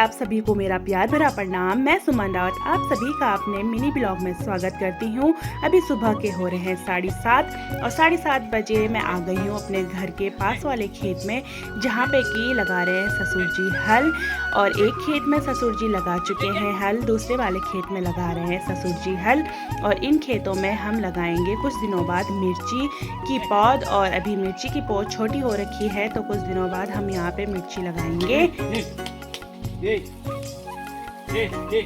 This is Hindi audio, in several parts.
आप सभी को मेरा प्यार भरा प्रणाम। मैं सुमन रावत आप सभी का अपने मिनी ब्लॉग में स्वागत करती हूँ। अभी सुबह के हो रहे हैं 7:30 और 7:30 बजे मैं आ गई हूँ अपने घर के पास वाले खेत में, जहाँ पे कि लगा रहे हैं ससुर जी हल। और एक खेत में ससुर जी लगा चुके हैं हल, दूसरे वाले खेत में लगा रहे हैं ससुर जी हल। और इन खेतों में हम लगाएंगे कुछ दिनों बाद मिर्ची की पौध। और अभी मिर्ची की पौध छोटी हो रखी है, तो कुछ दिनों बाद हम यहाँ पे मिर्ची लगाएंगे। ये ये ये ये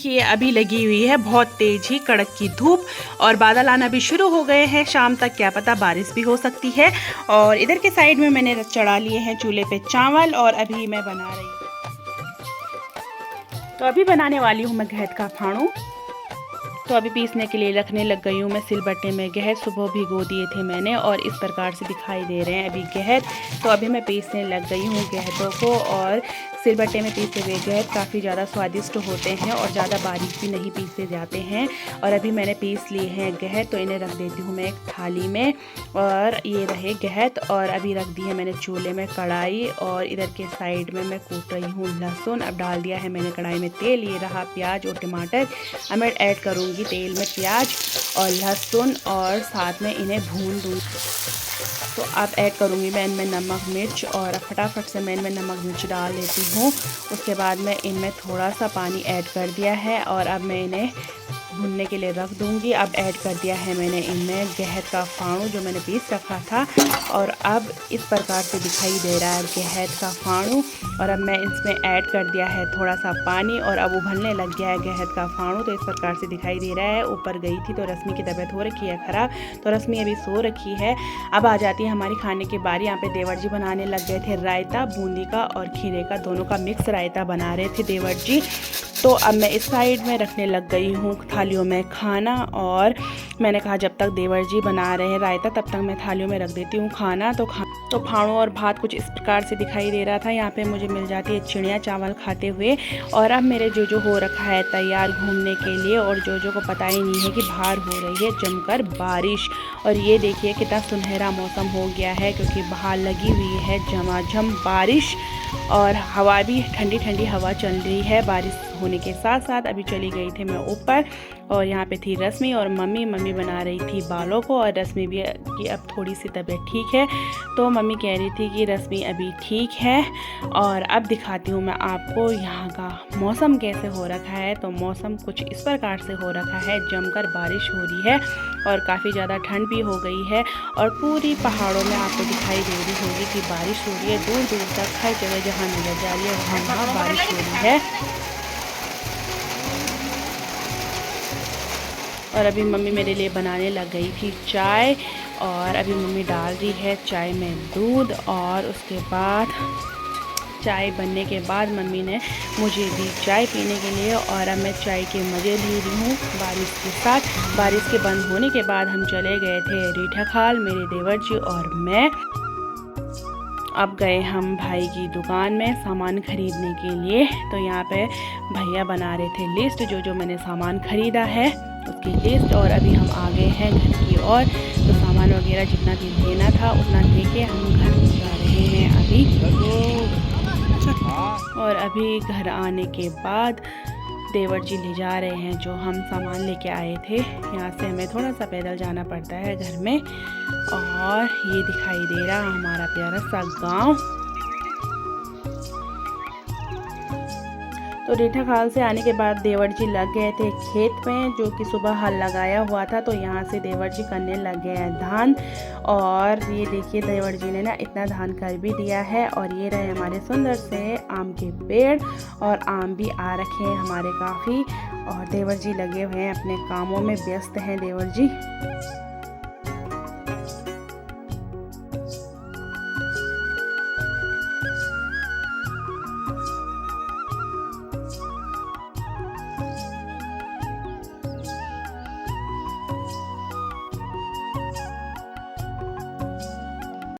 ये अभी लगी हुई है बहुत तेज ही कड़क की धूप और बादल आना भी शुरू हो गए हैं। शाम तक क्या पता बारिश भी हो सकती है। और इधर के साइड में मैंने चढ़ा लिए हैं चूल्हे पे चावल और अभी मैं बना रही हूँ। तो अभी बनाने वाली हूँ मैं गहत का फाणू। तो अभी पीसने के लिए रखने लग गई हूँ मैं सिलबट्टे में गहत। सुबह भिगो दिए थे मैंने और इस प्रकार से दिखाई दे रहे हैं अभी गहत। तो अभी मैं पीसने लग गई हूँ गहतों को। और सिलबट्टे में पीसे हुए गहत काफ़ी ज़्यादा स्वादिष्ट होते हैं और ज़्यादा बारीक भी नहीं पीसे जाते हैं। और अभी मैंने पीस लिए हैं गहत, तो इन्हें रख देती हूँ मैं एक थाली में। और ये रहे गहत। और अभी रख दी है मैंने चूल्हे में कढ़ाई और इधर के साइड में मैं कूट रही हूँ लहसुन। अब डाल दिया है मैंने कढ़ाई में तेल। ये रहा प्याज और टमाटर। अब मैं ऐड करूँगी तेल में प्याज और लहसुन और साथ में इन्हें भून दूँगी। तो अब ऐड करूँगी मैं इनमें नमक मिर्च और फटाफट से मैं इनमें नमक मिर्च डाल देती हूँ। उसके बाद मैं इनमें थोड़ा सा पानी ऐड कर दिया है और अब मैं इन्हें भुनने के लिए रख दूँगी। अब ऐड कर दिया है मैंने इनमें गहत का फाणू जो मैंने पीस रखा था। और अब इस प्रकार से दिखाई दे रहा है गहत का फाणू। और अब मैं इसमें ऐड कर दिया है थोड़ा सा पानी और अब उबलने लग गया है गहत का फाणू। तो इस प्रकार से दिखाई दे रहा है। ऊपर गई थी तो रश्मि की तबीयत हो रखी है ख़राब, तो रश्मि अभी सो रखी है। अब आ जाती है हमारी खाने की बारी। यहाँ पे देवर जी बनाने लग गए थे रायता, बूंदी का और खीरे का, दोनों का मिक्स रायता बना रहे थे देवर जी। तो अब मैं इस साइड में रखने लग गई हूँ थालियों में खाना। और मैंने कहा जब तक देवर जी बना रहे हैं रायता तब तक मैं थालियों में रख देती हूँ खाना। तो फाणू और भात कुछ इस प्रकार से दिखाई दे रहा था। यहाँ पे मुझे मिल जाती है चिड़िया चावल खाते हुए। और अब मेरे जो हो रखा है तैयार घूमने के लिए। और जो को पता ही नहीं है कि बाहर हो रही है जमकर बारिश। और ये देखिए कितना सुनहरा मौसम हो गया है, क्योंकि बाहर लगी हुई है झमाझम बारिश और हवा भी ठंडी ठंडी हवा चल रही है। बारिश होने के साथ साथ अभी चली गई थी मैं ऊपर और यहाँ पे थी रश्मि और मम्मी बना रही थी बालों को। और रश्मि भी की अब थोड़ी सी तबीयत ठीक है, तो मम्मी कह रही थी कि रश्मि अभी ठीक है। और अब दिखाती हूँ मैं आपको यहाँ का मौसम कैसे हो रखा है। तो मौसम कुछ इस प्रकार से हो रखा है, जमकर बारिश हो रही है और काफ़ी ज़्यादा ठंड भी हो गई है। और पूरी पहाड़ों में आपको दिखाई दे रही होगी कि बारिश हो रही है। दूर दूर तक हर जगह जहाँ नजर जा रही है वहाँ बारिश हो रही है। और अभी मम्मी मेरे लिए बनाने लग गई थी चाय। और अभी मम्मी डाल रही है चाय में दूध। और उसके बाद चाय बनने के बाद मम्मी ने मुझे दी चाय पीने के लिए। और अब मैं चाय के मज़े ले रही हूँ बारिश के साथ। बारिश के बंद होने के बाद हम चले गए थे रीठा खाल, मेरे देवर जी और मैं। अब गए हम भाई की दुकान में सामान खरीदने के लिए। तो यहाँ पे भैया बना रहे थे लिस्ट जो मैंने सामान खरीदा है उसकी लिस्ट। और अभी हम आ गए हैं घर की ओर। तो सामान वगैरह जितना भी लेना था उतना लेके हम घर जा रहे हैं अभी। और अभी घर आने के बाद देवर जी ले जा रहे हैं जो हम सामान लेके आए थे। यहाँ से हमें थोड़ा सा पैदल जाना पड़ता है घर में। और ये दिखाई दे रहा हमारा प्यारा सा गांव। तो रीठा खाल से आने के बाद देवर जी लग गए थे खेत में, जो कि सुबह हल लगाया हुआ था। तो यहाँ से देवर जी करने लग गए हैं धान। और ये देखिए देवर जी ने ना इतना धान कर भी दिया है। और ये रहे हमारे सुंदर से आम के पेड़, और आम भी आ रखे हैं हमारे काफ़ी। और देवर जी लगे हुए हैं अपने कामों में, व्यस्त हैं देवर जी।